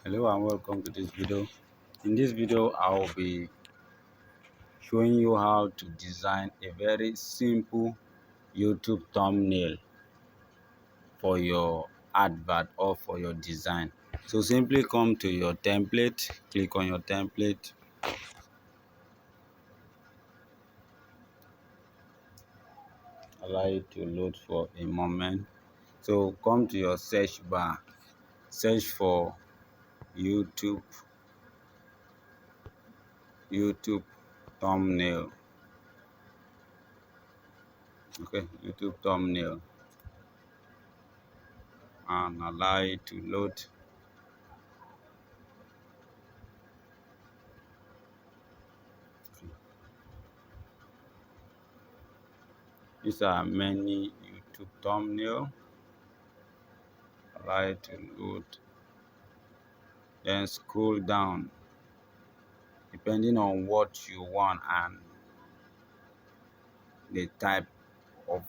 Hello and welcome to this video. In this video I'll be showing you how to design a very simple YouTube thumbnail for your advert or for your design. So simply come to your template, click on your template, allow it to load for a moment. So come to your search bar, search for YouTube YouTube thumbnail. Okay, YouTube thumbnail, and allow it to load. These are many YouTube thumbnail. Allow it to load. Then scroll down depending on what you want and the type of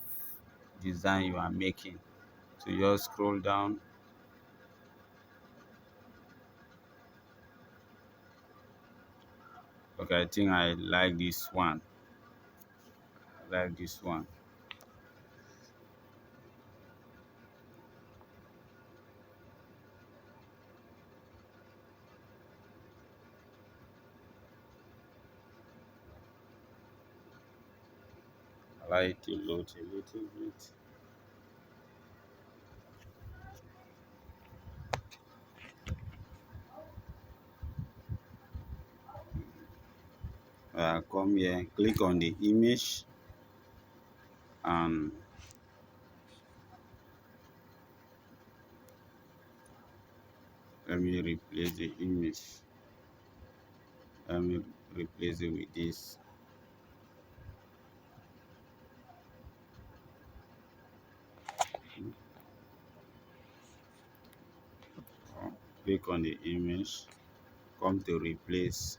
design you are making. So just scroll down. Okay, I think I like this one. I like this one. Allow it to load a little bit. Come here, click on the image and let me replace the image. Let me replace it with this. Click on the image, come to replace,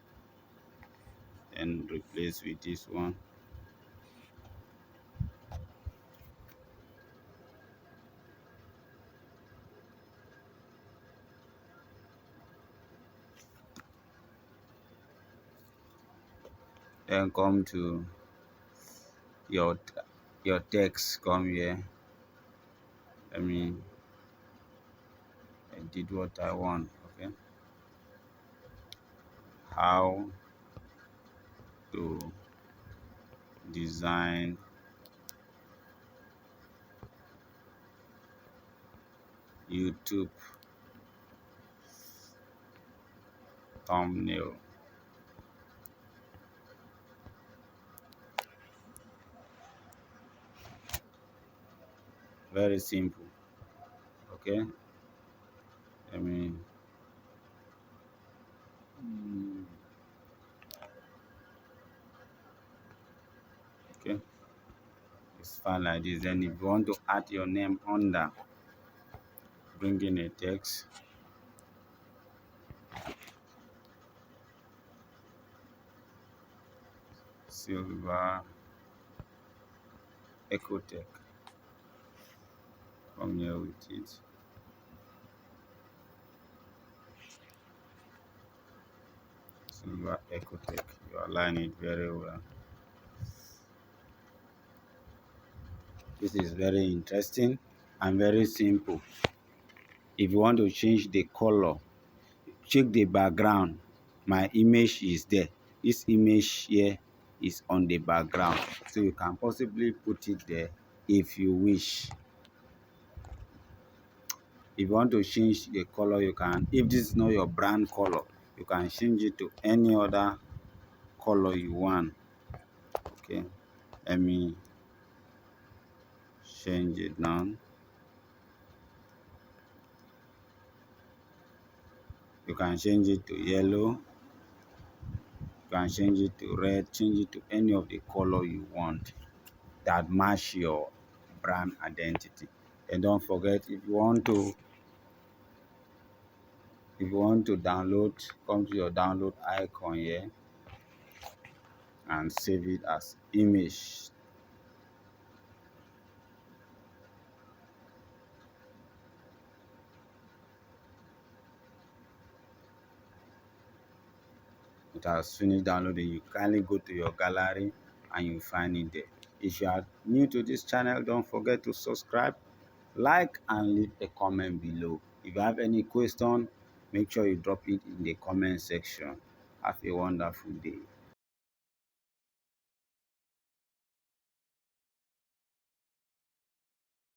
and replace with this one. Then come to your text. Come here. I mean, I did what I want. Okay, how to design YouTube thumbnail. Very simple. Okay, I mean, okay, it's fine like this. Then if you want to add your name under, bring in a text. Silver Ecotech. Come here with it. Silver Ecotech. You align it very well. This is very interesting and very simple. If you want to change the color, check the background. My image is there. This image here is on the background, so you can possibly put it there if you wish. If you want to change the color, you can. If this is not your brand color, you can change it to any other color you want. Okay, let me change it now. You can change it to yellow. You can change it to red. Change it to any of the color you want that match your brand identity. And don't forget, if you want to download, come to your download icon here and save it as image. it has finished downloading. You kindly go to your gallery and you find it there. If you are new to this channel, don't forget to subscribe, like, and leave a comment below. If you have any question, make sure you drop it in the comment section. Have a wonderful day.